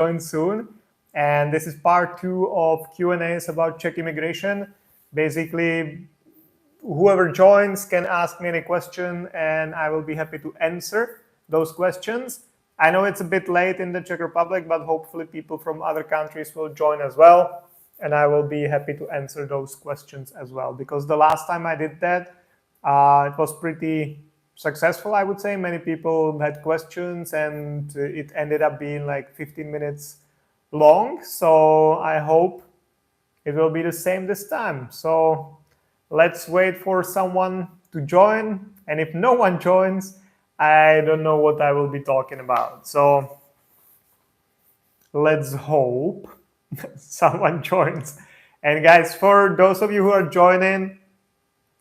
join soon. And this is part 2 of Q&As about Czech immigration. Basically, whoever joins can ask me any question and I will be happy to answer those questions. I know it's a bit late in the Czech Republic, but hopefully people from other countries will join as well. And I will be happy to answer those questions as well. Because the last time I did that, it was pretty successful, I would say. Many people had questions and it ended up being like 15 minutes long. So I hope it will be the same this time. So let's wait for someone to join. And if no one joins, I don't know what I will be talking about. So let's hope someone joins. And guys, for those of you who are joining,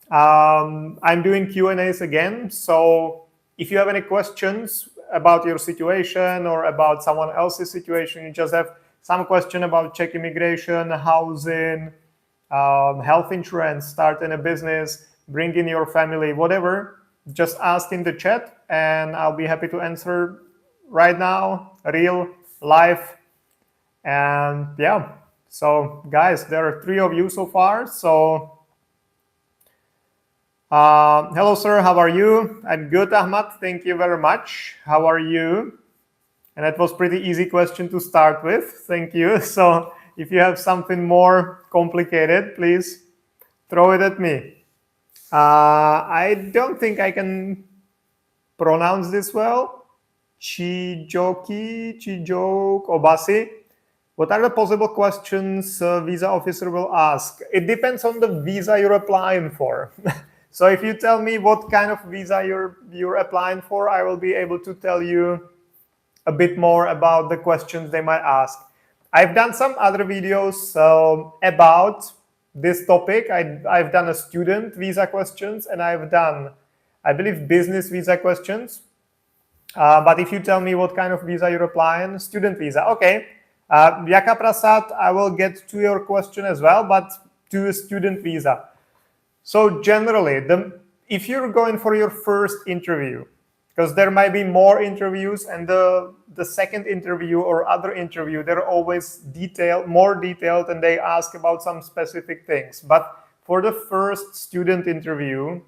I'm doing Q&As again. So if you have any questions about your situation or about someone else's situation, you just have some question about Czech immigration, housing, health insurance, starting a business, bringing your family, whatever, just ask in the chat and I'll be happy to answer right now, real, live. And yeah, so guys, there are 3 of you so far. So hello, sir. How are you? I'm good, Ahmed. Thank you very much. How are you? And that was pretty easy question to start with. Thank you. So if you have something more complicated, please throw it at me. I don't think I can pronounce this well. Chijok Obasi. What are the possible questions visa officer will ask? It depends on the visa you're applying for. So if you tell me what kind of visa you're applying for, I will be able to tell you a bit more about the questions they might ask. I've done some other videos about this topic. I've done a student visa questions and I've done, I believe, business visa questions. But if you tell me what kind of visa you're applying, student visa, okay. Yaka Prasad, I will get to your question as well, but to a student visa. So generally, if you're going for your first interview, because there might be more interviews and the second interview or other interview, they're always more detailed and they ask about some specific things. But for the first student interview,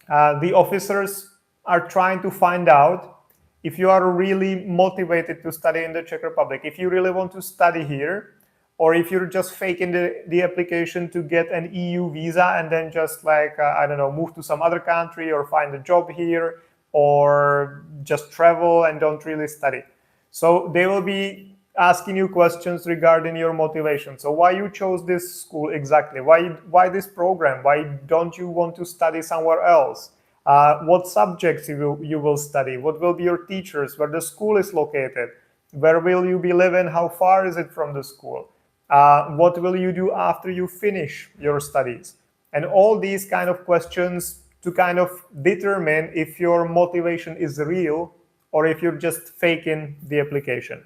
the officers are trying to find out if you are really motivated to study in the Czech Republic, if you really want to study here, or if you're just faking the application to get an EU visa and then just like, I don't know, move to some other country or find a job here, or just travel and don't really study. So they will be asking you questions regarding your motivation. So why you chose this school exactly? Why this program? Why don't you want to study somewhere else? What subjects you will study? What will be your teachers? Where the school is located? Where will you be living? How far is it from the school? What will you do after you finish your studies? And all these kind of questions to kind of determine if your motivation is real or if you're just faking the application.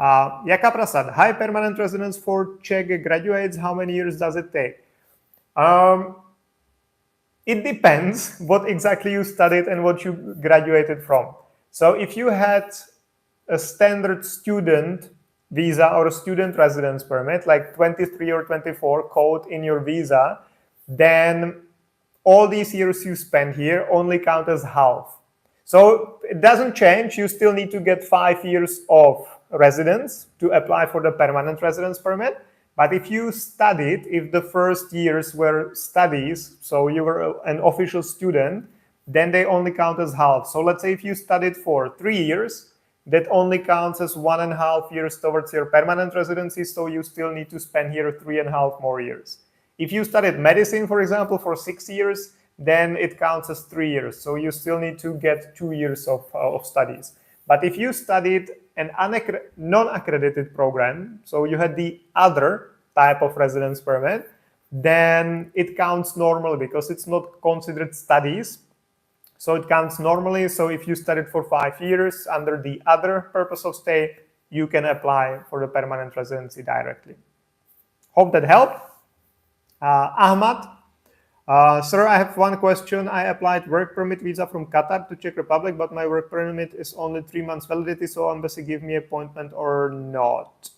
Yaka Prasad, hi, permanent residence for Czech graduates, how many years does it take? It depends what exactly you studied and what you graduated from. So if you had a standard student visa or a student residence permit, like 23 or 24 code in your visa, then all these years you spend here only count as half. So it doesn't change. You still need to get 5 years of residence to apply for the permanent residence permit. But if you studied, if the first years were studies, so you were an official student, then they only count as half. So let's say if you studied for 3 years, that only counts as 1.5 years towards your permanent residency. So you still need to spend here 3.5 more years. If you studied medicine, for example, for 6 years, then it counts as 3 years. So you still need to get 2 years of studies. But if you studied an non-accredited program, so you had the other type of residence permit, then it counts normally because it's not considered studies. So it counts normally. So if you studied for 5 years under the other purpose of stay, you can apply for the permanent residency directly. Hope that helped. Ahmed, Sir, I have one question. I applied work permit visa from Qatar to Czech Republic, but my work permit is only 3 months validity, so embassy give me appointment or not?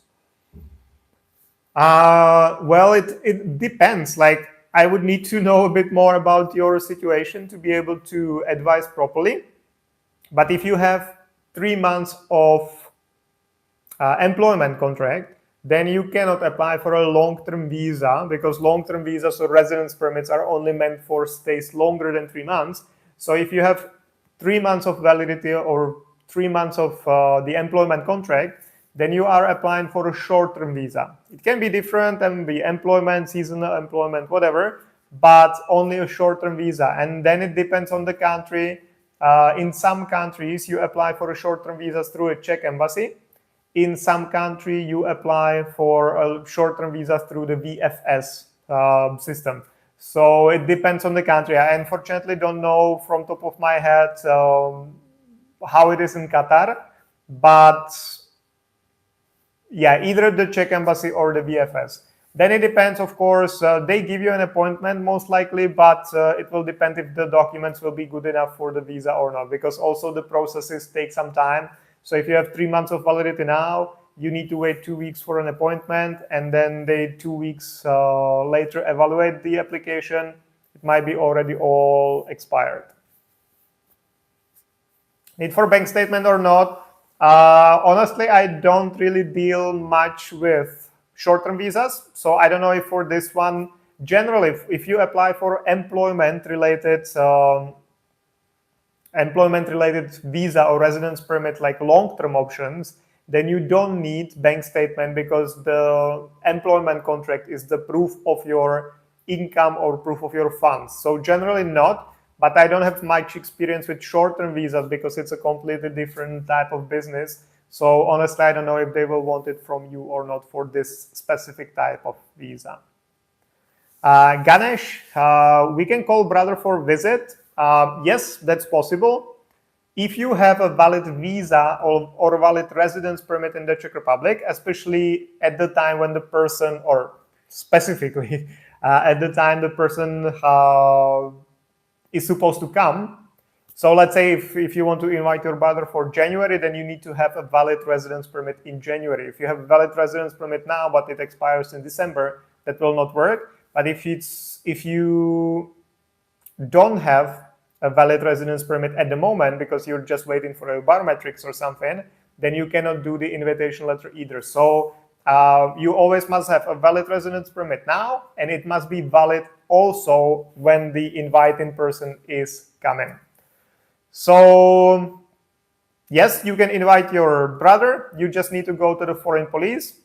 Well, it depends. Like, I would need to know a bit more about your situation to be able to advise properly. But if you have 3 months of employment contract, then you cannot apply for a long-term visa, because long-term visas or residence permits are only meant for stays longer than 3 months. So if you have 3 months of validity or 3 months of the employment contract, then you are applying for a short-term visa. It can be different and be employment, seasonal employment, whatever, but only a short-term visa. And then it depends on the country. In some countries, you apply for a short-term visas through a Czech embassy. In some country, you apply for a short-term visa through the VFS system. So it depends on the country. I unfortunately don't know from top of my head how it is in Qatar, but yeah, either the Czech embassy or the VFS. Then it depends, of course. They give you an appointment most likely, but it will depend if the documents will be good enough for the visa or not, because also the processes take some time. So if you have 3 months of validity now, you need to wait 2 weeks for an appointment, and then they 2 weeks later evaluate the application. It might be already all expired. Need for bank statement or not? Honestly, I don't really deal much with short-term visas, so I don't know if for this one, generally, if you apply for employment-related visa or residence permit, like long-term options, then you don't need bank statement, because the employment contract is the proof of your income or proof of your funds. So generally not, but I don't have much experience with short-term visas because it's a completely different type of business. So honestly, I don't know if they will want it from you or not for this specific type of visa. Ganesh, we can call brother for visit. Yes, that's possible. If you have a valid visa or valid residence permit in the Czech Republic, especially at the time when the person, or specifically at the time the person is supposed to come. So let's say if you want to invite your brother for January, then you need to have a valid residence permit in January. If you have a valid residence permit now, but it expires in December, that will not work. But if you don't have a valid residence permit at the moment because you're just waiting for a biometrics or something, then you cannot do the invitation letter either. So you always must have a valid residence permit now, and it must be valid also when the inviting person is coming. So yes, you can invite your brother. You just need to go to the foreign police.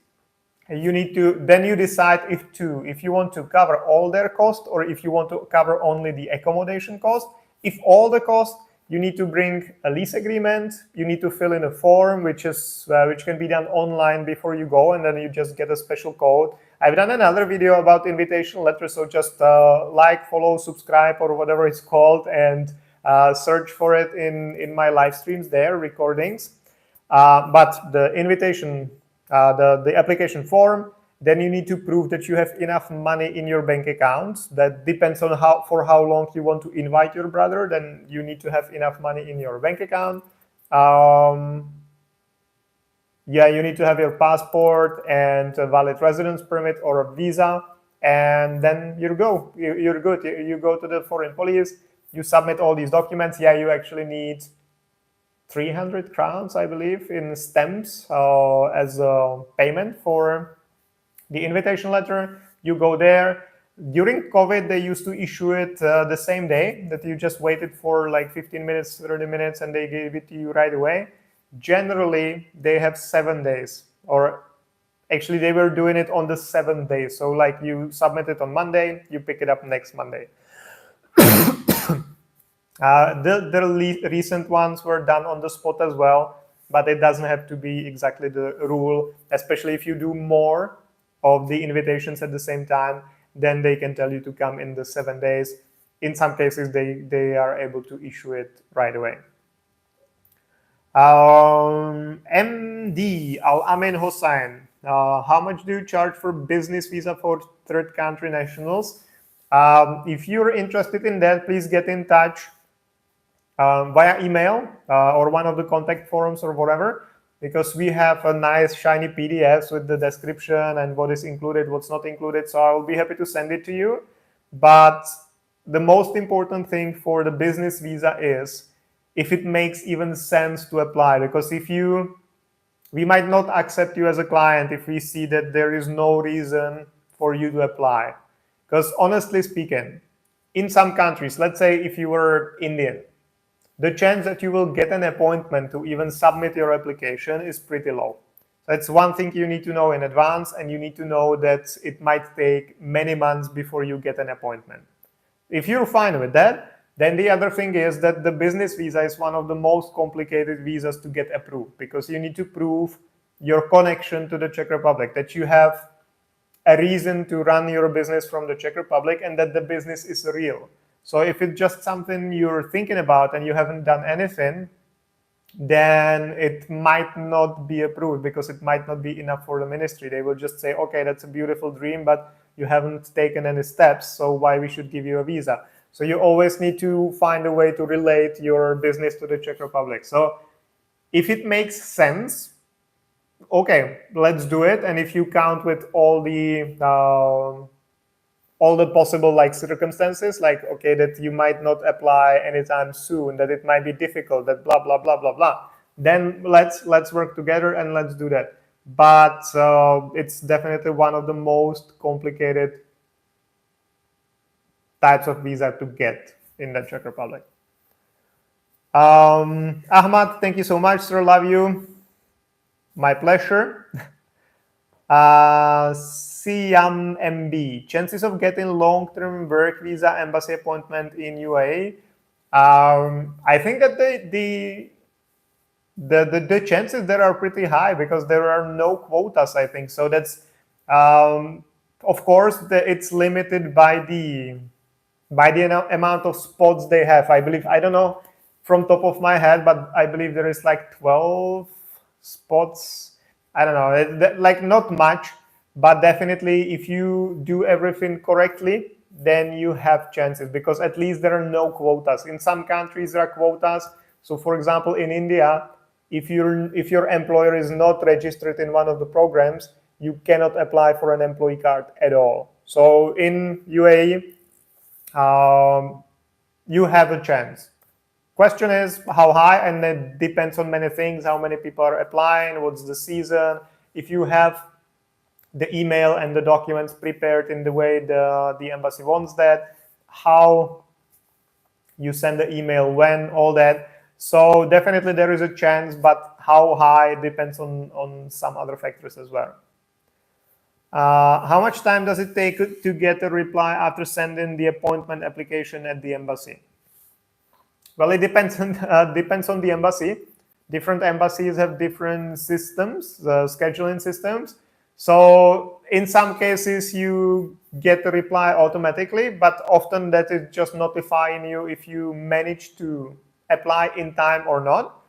You need to, then you decide if you want to cover all their cost or if you want to cover only the accommodation cost. If all the cost, you need to bring a lease agreement. You need to fill in a form, which can be done online before you go, and then you just get a special code. I've done another video about invitation letters, so just like, follow, subscribe, or whatever it's called, and search for it in my live streams there, recordings. But the invitation, the application form, then you need to prove that you have enough money in your bank account. That depends on for how long you want to invite your brother. Then you need to have enough money in your bank account. Yeah, you need to have your passport and a valid residence permit or a visa, and then you're good. You go to the foreign police, you submit all these documents. Yeah, you actually need 300 crowns, I believe, in stamps as a payment for the invitation letter. You go there. During COVID, they used to issue it the same day, that you just waited for like 15 minutes, 30 minutes, and they gave it to you right away. Generally, they have 7 days, or actually they were doing it on the 7th day. So like you submit it on Monday, you pick it up next Monday. The recent ones were done on the spot as well, but it doesn't have to be exactly the rule, especially if you do more of the invitations at the same time, then they can tell you to come in the 7 days. In some cases, they are able to issue it right away. MD Al-Amin Hossain, how much do you charge for business visa for third country nationals? If you're interested in that, please get in touch via email or one of the contact forums or whatever, because we have a nice shiny PDFs with the description and what is included, what's not included. So I will be happy to send it to you. But the most important thing for the business visa is if it makes even sense to apply, because we might not accept you as a client if we see that there is no reason for you to apply. Because honestly speaking, in some countries, let's say if you were Indian, the chance that you will get an appointment to even submit your application is pretty low. That's one thing you need to know in advance, and you need to know that it might take many months before you get an appointment. If you're fine with that, then the other thing is that the business visa is one of the most complicated visas to get approved, because you need to prove your connection to the Czech Republic, that you have a reason to run your business from the Czech Republic and that the business is real. So if it's just something you're thinking about and you haven't done anything, then it might not be approved, because it might not be enough for the ministry. They will just say, okay, that's a beautiful dream, but you haven't taken any steps, so why we should give you a visa? So you always need to find a way to relate your business to the Czech Republic. So if it makes sense, okay, let's do it. And if you count with all the possible like circumstances, like, okay, that you might not apply anytime soon, that it might be difficult, that blah, blah, blah, blah, blah, then let's work together and let's do that. But it's definitely one of the most complicated types of visa to get in the Czech Republic. Ahmed, thank you so much, sir. Love you. My pleasure. Siam MB, chances of getting long-term work visa embassy appointment in UAE. I think that the chances there are pretty high, because there are no quotas, I think. So that's, of course, it's limited by the amount of spots they have. I believe, I don't know from top of my head, but I believe there is like 12 spots. I don't know, like not much, but definitely if you do everything correctly, then you have chances, because at least there are no quotas. In some countries there are quotas. So for example, in India, if your employer is not registered in one of the programs, you cannot apply for an employee card at all. So in UAE, you have a chance. Question is how high, and it depends on many things, how many people are applying, what's the season. If you have the email and the documents prepared in the way the embassy wants that, how you send the email, when, all that. So definitely there is a chance, but how high depends on some other factors as well. How much time does it take to get a reply after sending the appointment application at the embassy? Well, it depends on the embassy. Different embassies have different systems, scheduling systems. So in some cases, you get a reply automatically, but often that is just notifying you if you manage to apply in time or not.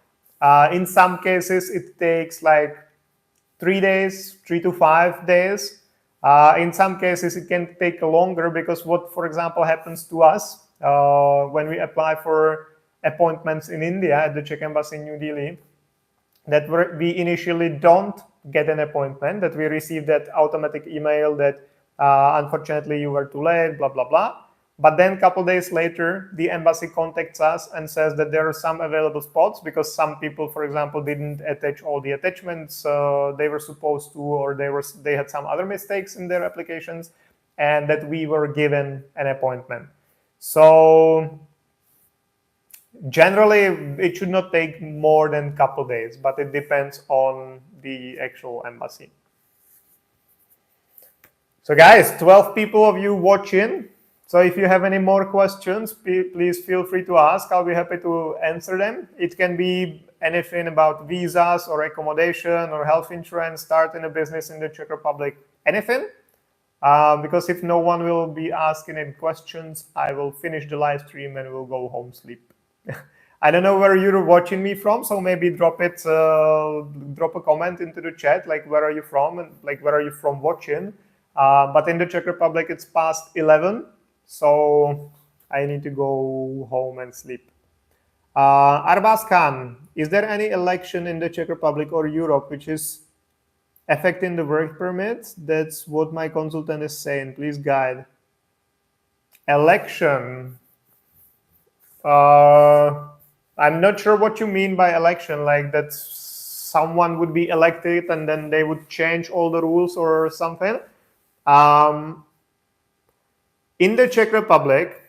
In some cases, it takes like 3 days, 3 to 5 days. In some cases, it can take longer, because what, for example, happens to us when we apply for appointments in India at the Czech Embassy in New Delhi, that we initially don't get an appointment, that we receive that automatic email that unfortunately you were too late, blah, blah, blah. But then a couple days later, the embassy contacts us and says that there are some available spots, because some people, for example, didn't attach all the attachments they were supposed to, or they had some other mistakes in their applications, and that we were given an appointment. So generally, it should not take more than a couple days, but it depends on the actual embassy. So guys, 12 people of you watching. So if you have any more questions, please feel free to ask. I'll be happy to answer them. It can be anything about visas or accommodation or health insurance, starting a business in the Czech Republic, anything. Because if no one will be asking any questions, I will finish the live stream and we'll go home sleep. I don't know where you're watching me from, so maybe drop a comment into the chat, like where are you from and like where are you from watching. But in the Czech Republic, it's past 11. so I need to go home and sleep. Arbaz Khan, is there any election in the Czech Republic or Europe which is affecting the work permit? That's what my consultant is saying. Please guide. Election. I'm not sure what you mean by election, like that someone would be elected and then they would change all the rules or something. In the Czech Republic,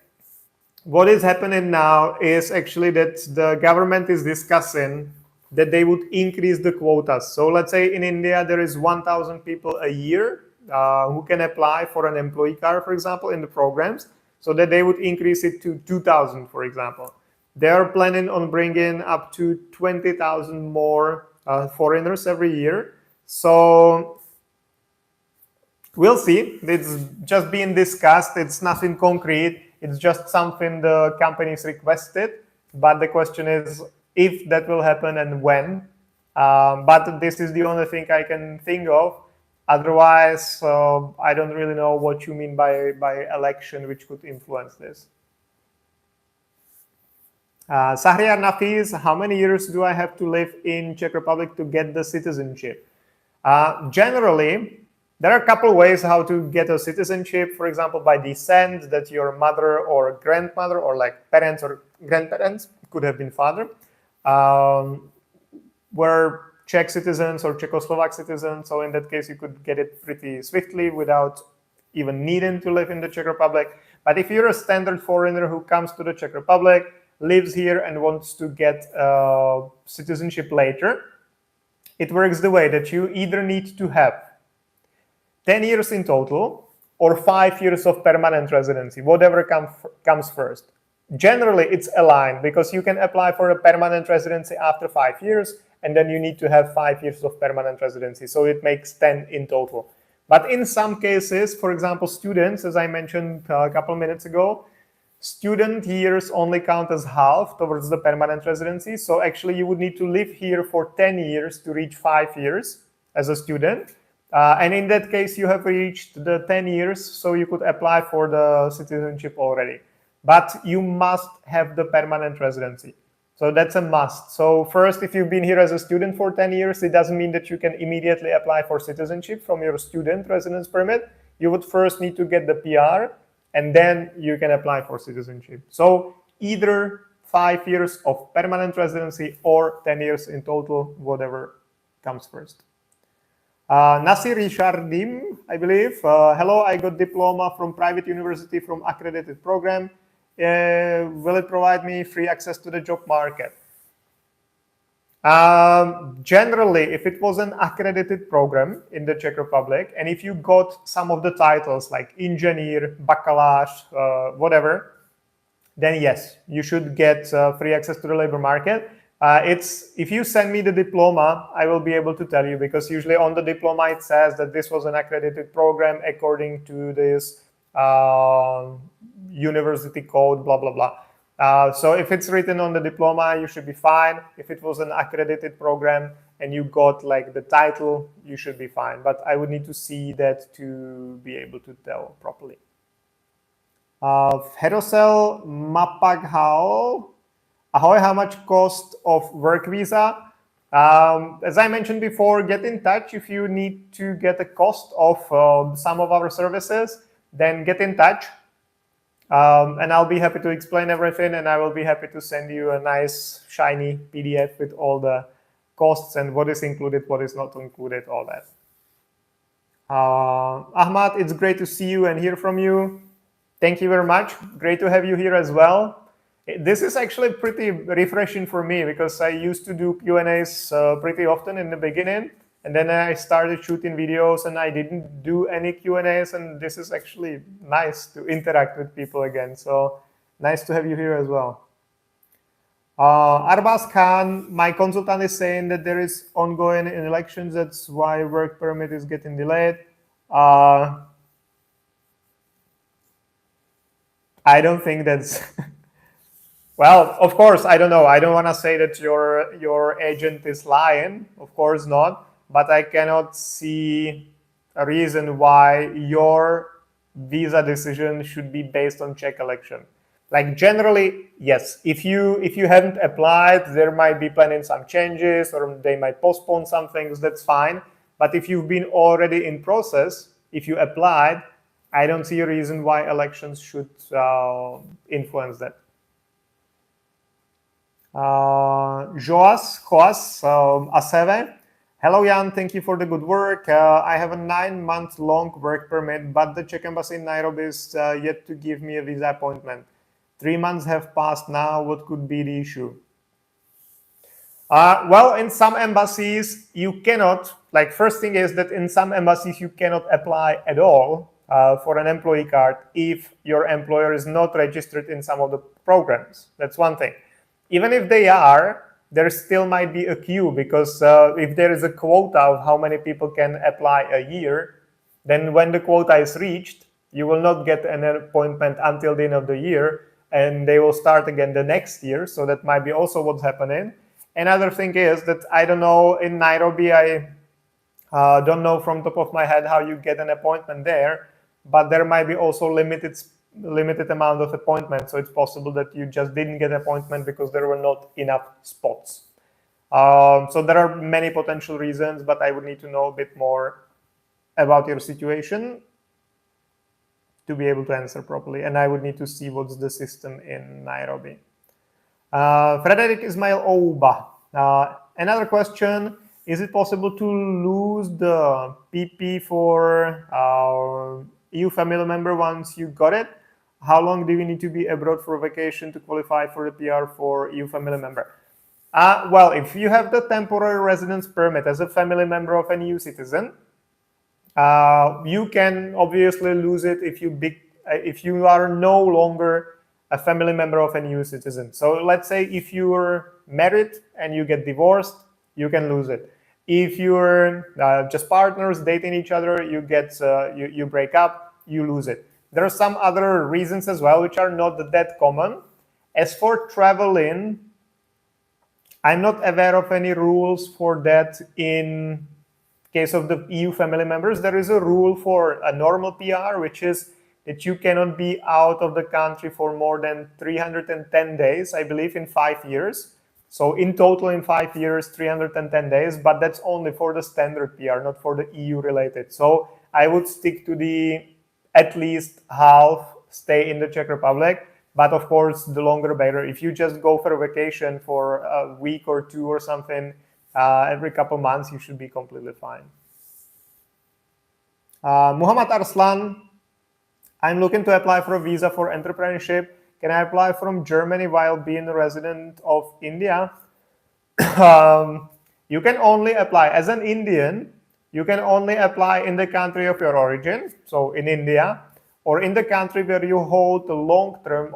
what is happening now is actually that the government is discussing that they would increase the quotas. So let's say in India, there is 1,000 people a year who can apply for an employee card, for example, in the programs, so that they would increase it to 2,000, for example. They are planning on bringing up to 20,000 more foreigners every year. So we'll see. It's just being discussed. It's nothing concrete. It's just something the companies requested. But the question is if that will happen and when. But this is the only thing I can think of. Otherwise, I don't really know what you mean by election, which could influence this. Sahriar Nafiz, how many years do I have to live in Czech Republic to get the citizenship? Generally, there are a couple ways how to get a citizenship. For example, by descent, that your mother or grandmother or like parents or grandparents, could have been father, were Czech citizens or Czechoslovak citizens. So in that case, you could get it pretty swiftly without even needing to live in the Czech Republic. But if you're a standard foreigner who comes to the Czech Republic, lives here and wants to get citizenship later, it works the way that you either need to have 10 years in total or 5 years of permanent residency, whatever comes first. Generally, it's aligned because you can apply for a permanent residency after 5 years, and then you need to have 5 years of permanent residency. So it makes 10 in total. But in some cases, for example, students, as I mentioned a couple minutes ago, student years only count as half towards the permanent residency. So actually, you would need to live here for 10 years to reach 5 years as a student. And in that case, you have reached the 10 years, so you could apply for the citizenship already. But you must have the permanent residency. So that's a must. So first, if you've been here as a student for 10 years, it doesn't mean that you can immediately apply for citizenship from your student residence permit. You would first need to get the PR, and then you can apply for citizenship. So either 5 years of permanent residency or 10 years in total, whatever comes first. Nasir Rishardim, I believe. Hello, I got diploma from private university from accredited program. Will it provide me free access to the job market? Generally, if it was an accredited program in the Czech Republic, and if you got some of the titles like engineer, bakalář, whatever, then yes, you should get free access to the labor market. If you send me the diploma, I will be able to tell you, because usually on the diploma it says that this was an accredited program according to this university code, blah, blah, blah. So if it's written on the diploma, you should be fine. If it was an accredited program and you got like the title, you should be fine. But I would need to see that to be able to tell properly. Herosel Mapaghao. Ahoy, how much cost of work visa? As I mentioned before, get in touch if you need to get a cost of some of our services, then get in touch. And I'll be happy to explain everything, and I will be happy to send you a nice shiny PDF with all the costs and what is included, what is not included, all that. Ahmed, it's great to see you and hear from you. Thank you very much. Great to have you here as well. This is actually pretty refreshing for me because I used to do Q&As pretty often in the beginning, and then I started shooting videos and I didn't do any Q&As, and this is actually nice to interact with people again. So nice to have you here as well. Arbaz Khan, my consultant is saying that there is ongoing in elections. That's why work permit is getting delayed. I don't think that's... Well, of course, I don't know. I don't want to say that your agent is lying. Of course not. But I cannot see a reason why your visa decision should be based on Czech election. Like generally, yes. If you haven't applied, there might be planning some changes, or they might postpone some things. That's fine. But if you've been already in process, if you applied, I don't see a reason why elections should influence that. Joas Aseve. Hello, Jan. Thank you for the good work. I have a 9-month-long work permit, but the Czech embassy in Nairobi is yet to give me a visa appointment. 3 months have passed now. What could be the issue? Well, in some embassies, you cannot, like, first thing is that in some embassies, you cannot apply at all for an employee card if your employer is not registered in some of the programs. That's one thing. Even if they are, there still might be a queue, because if there is a quota of how many people can apply a year, then when the quota is reached, you will not get an appointment until the end of the year, and they will start again the next year. So that might be also what's happening. Another thing is that I don't know, in Nairobi, I don't know from top of my head how you get an appointment there, but there might be also limited amount of appointments. So it's possible that you just didn't get an appointment because there were not enough spots. So there are many potential reasons, but I would need to know a bit more about your situation to be able to answer properly. And I would need to see what's the system in Nairobi. Frederick Ismail Ouba. Another question, is it possible to lose the PP for EU family member once you got it? How long do you need to be abroad for vacation to qualify for the PR for EU family member? Well, if you have the temporary residence permit as a family member of an EU citizen, you can obviously lose it if you are no longer a family member of an EU citizen. So let's say if you're married and you get divorced, you can lose it. If you're just partners dating each other, you break up, you lose it. There are some other reasons as well, which are not that common. As for traveling, I'm not aware of any rules for that in case of the EU family members. There is a rule for a normal PR, which is that you cannot be out of the country for more than 310 days, I believe, in 5 years. So in total, in 5 years, 310 days, but that's only for the standard PR, not for the EU related. So I would stick to the at least half stay in the Czech Republic, but of course, the longer better. If you just go for a vacation for a week or two or something, every couple months, you should be completely fine. Muhammad Arslan, I'm looking to apply for a visa for entrepreneurship. Can I apply from Germany while being a resident of India? You can only apply as an Indian. You can only apply in the country of your origin, so in India, or in the country where you hold a long-term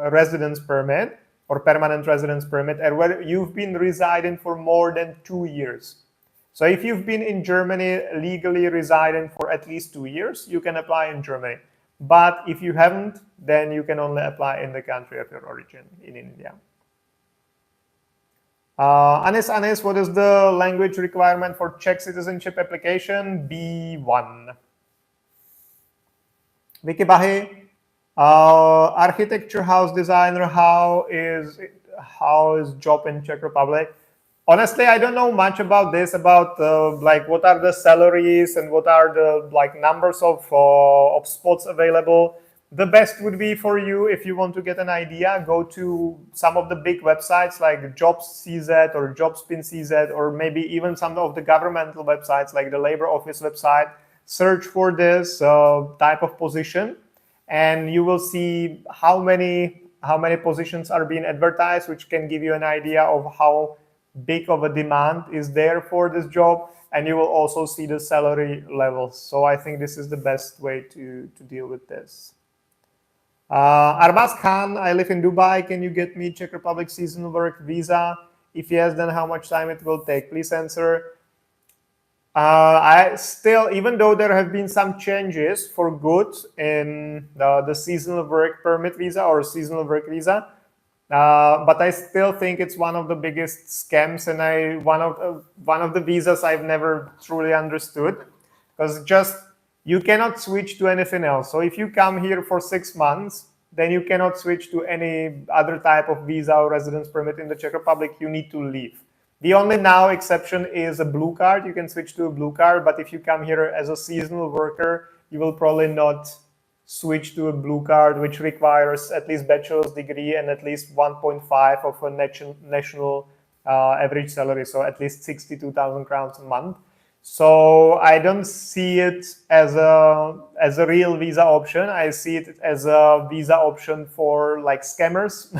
residence permit or permanent residence permit, and where you've been residing for more than 2 years. So if you've been in Germany legally residing for at least 2 years, you can apply in Germany. But if you haven't, then you can only apply in the country of your origin, in India. Anis, what is the language requirement for Czech citizenship application? B1. Vicky Bahi, architecture house designer, how is job in Czech Republic? Honestly, I don't know much about this, about like what are the salaries and what are the like numbers of spots available. The best would be for you, if you want to get an idea, go to some of the big websites like Jobs.cz or Jobspin.cz, or maybe even some of the governmental websites like the Labor Office website. Search for this type of position, and you will see how many positions are being advertised, which can give you an idea of how big of a demand is there for this job, and you will also see the salary levels. So I think this is the best way to deal with this. Arbaz Khan, I live in Dubai. Can you get me Czech Republic seasonal work visa? If yes, then how much time it will take? Please answer. I still, even though there have been some changes for good in the seasonal work permit visa or seasonal work visa, but I still think it's one of the biggest scams, and one of the visas I've never truly understood, because just you cannot switch to anything else. So if you come here for 6 months, then you cannot switch to any other type of visa or residence permit in the Czech Republic. You need to leave. The only now exception is a blue card. You can switch to a blue card, but if you come here as a seasonal worker, you will probably not switch to a blue card, which requires at least bachelor's degree and at least 1.5 of a national average salary, so at least 62,000 crowns a month. So I don't see it as a real visa option. I see it as a visa option for like scammers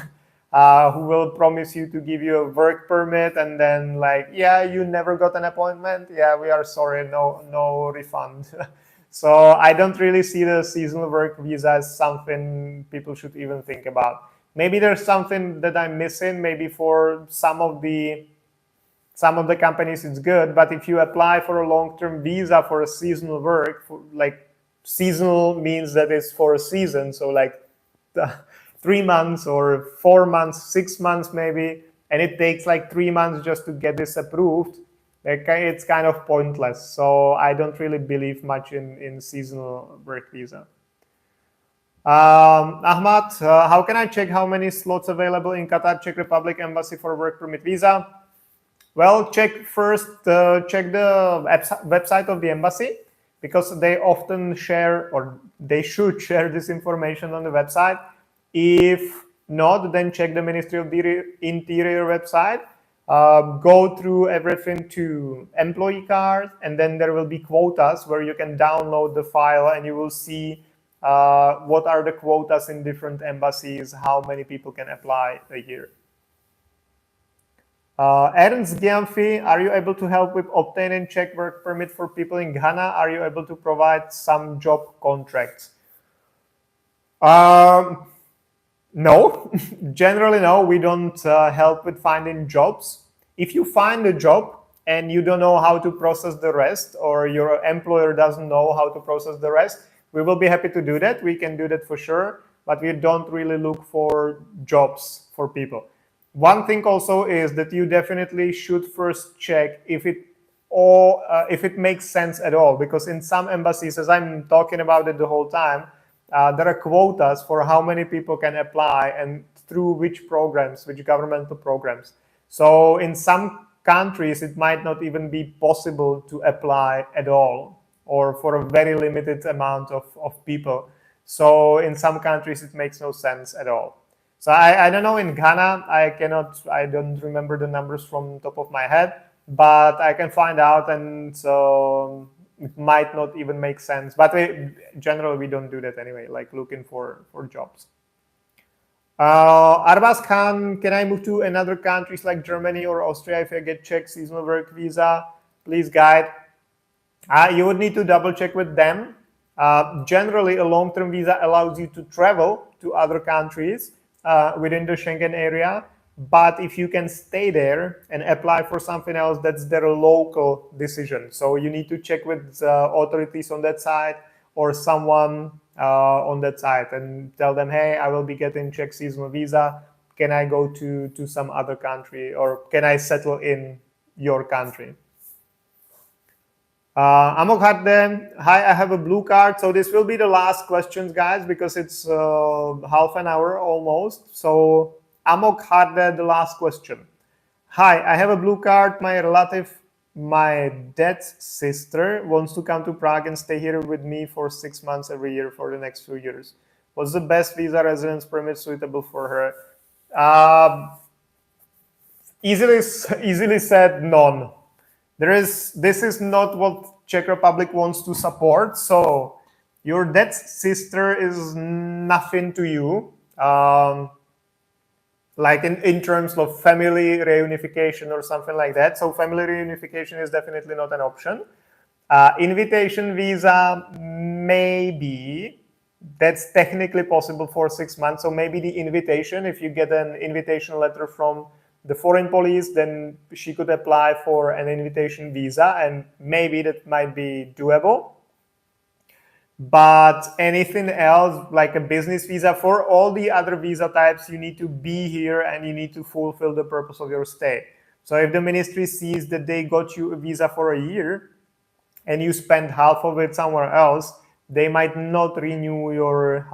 who will promise you to give you a work permit and then like, yeah, you never got an appointment. Yeah, we are sorry, no refund. So I don't really see the seasonal work visa as something people should even think about. Maybe there's something that I'm missing. Maybe for some of the companies it's good, but if you apply for a long-term visa for a seasonal work, like seasonal means that it's for a season, so like 3 months or 4 months, 6 months maybe, and it takes like 3 months just to get this approved, it's kind of pointless. So I don't really believe much in seasonal work visa. Ahmed, how can I check how many slots available in Qatar, Czech Republic embassy for work permit visa? Well, check the website of the embassy, because they often share, or they should share, this information on the website. If not, then check the Ministry of the Interior website. Go through everything to employee card, and then there will be quotas where you can download the file and you will see what are the quotas in different embassies, how many people can apply a year. Ernst Giamfi, are you able to help with obtaining Czech work permit for people in Ghana? Are you able to provide some job contracts? No, generally no, we don't help with finding jobs. If you find a job and you don't know how to process the rest, or your employer doesn't know how to process the rest, we will be happy to do that. We can do that for sure, but we don't really look for jobs for people. One thing also is that you definitely should first check if it makes sense at all, because in some embassies, as I'm talking about it the whole time, there are quotas for how many people can apply and through which programs, which governmental programs. So in some countries, it might not even be possible to apply at all, or for a very limited amount of people. So in some countries, it makes no sense at all. So I don't know, in Ghana, I don't remember the numbers from the top of my head, but I can find out, and so it might not even make sense. But generally, we don't do that anyway, like looking for jobs. Arbaz Khan, can I move to another countries like Germany or Austria if I get Czech seasonal work visa? Please guide. You would need to double check with them. Generally, a long-term visa allows you to travel to other countries within the Schengen area. But if you can stay there and apply for something else, that's their local decision. So you need to check with authorities on that side, or someone on that side, and tell them, hey, I will be getting Czech seasonal visa. Can I go to some other country, or can I settle in your country? Amok Harde, hi, I have a blue card. So this will be the last questions, guys, because it's half an hour almost. So Amok Harde, the last question. Hi, I have a blue card. My relative, my dad's sister, wants to come to Prague and stay here with me for 6 months every year for the next few years. What's the best visa residence permit suitable for her? Easily said, none. This is not what Czech Republic wants to support. So your dad's sister is nothing to you. Like in terms of family reunification or something like that. So family reunification is definitely not an option. Invitation visa, maybe. That's technically possible for 6 months. So maybe the invitation, if you get an invitation letter from the foreign police, then she could apply for an invitation visa, and maybe that might be doable. But anything else, like a business visa, for all the other visa types, you need to be here and you need to fulfill the purpose of your stay. So if the ministry sees that they got you a visa for a year and you spend half of it somewhere else, they might not renew your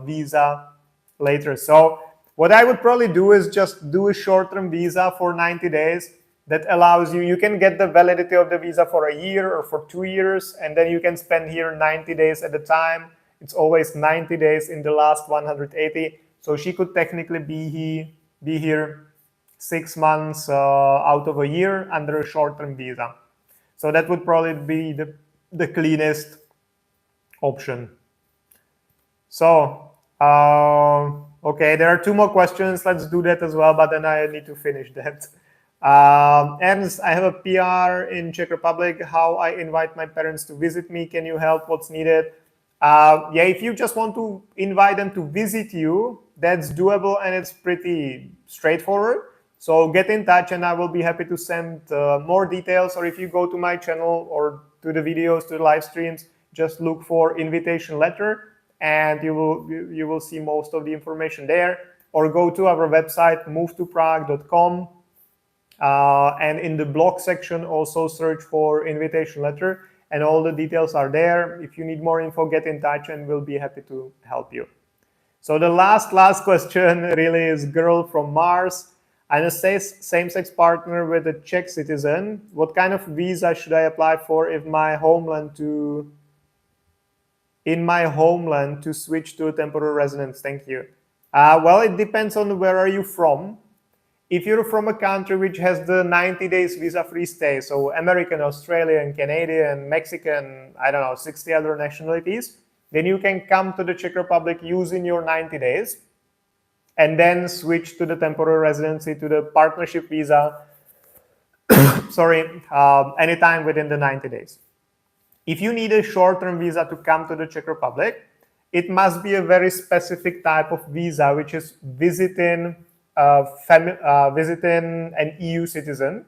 visa later. So what I would probably do is just do a short-term visa for 90 days that allows you, you can get the validity of the visa for a year or for 2 years, and then you can spend here 90 days at a time. It's always 90 days in the last 180. So she could technically be here 6 months out of a year under a short-term visa. So that would probably be the cleanest option. So, okay, there are 2 more questions. Let's do that as well, but then I need to finish that. Ernst, I have a PR in Czech Republic. How I invite my parents to visit me? Can you help? What's needed? Yeah, if you just want to invite them to visit you, that's doable and it's pretty straightforward. So get in touch and I will be happy to send more details. Or if you go to my channel or to the videos, to the live streams, just look for invitation letter and you will see most of the information there. Or go to our website, movetoprague.com. And in the blog section, also search for invitation letter and all the details are there. If you need more info, get in touch and we'll be happy to help you. So the last question really is girl from Mars. I'm a same-sex partner with a Czech citizen. What kind of visa should I apply for if in my homeland to switch to a temporary residence? Thank you. Well, it depends on where are you from. If you're from a country which has the 90 days visa-free stay, so American, Australian, Canadian, Mexican, I don't know, 60 other nationalities, then you can come to the Czech Republic using your 90 days and then switch to the temporary residency, to the partnership visa, anytime within the 90 days. If you need a short-term visa to come to the Czech Republic, it must be a very specific type of visa, which is visiting an EU citizen.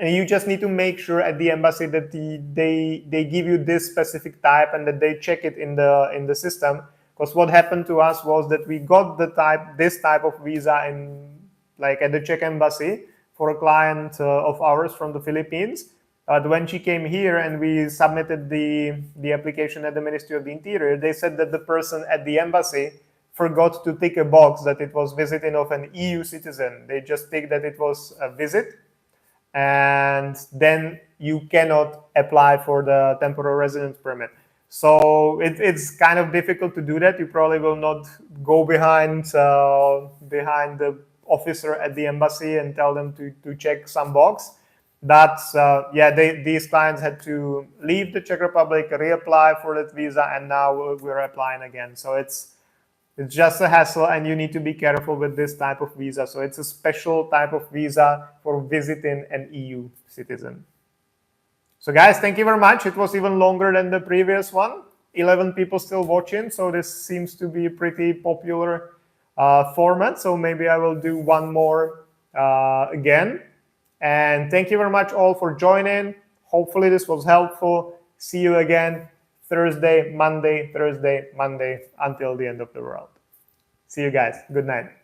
And you just need to make sure at the embassy that they give you this specific type and that they check it in the system. Because what happened to us was that we got this type of visa at the Czech embassy for a client of ours from the Philippines. When she came here and we submitted the application at the Ministry of the Interior, they said that the person at the embassy forgot to tick a box that it was visiting of an EU citizen. They just ticked that it was a visit, and then you cannot apply for the temporary residence permit. So it's kind of difficult to do that. You probably will not go behind the officer at the embassy and tell them to check some box. That's these clients had to leave the Czech Republic, reapply for that visa, and now we're applying again. So it's just a hassle, and you need to be careful with this type of visa. So it's a special type of visa for visiting an EU citizen. So guys, thank you very much. It was even longer than the previous one. 11 people still watching, so this seems to be a pretty popular format. So maybe I will do one more again. And thank you very much all for joining. Hopefully this was helpful. See you again Thursday, Monday, until the end of the world. See you guys. Good night.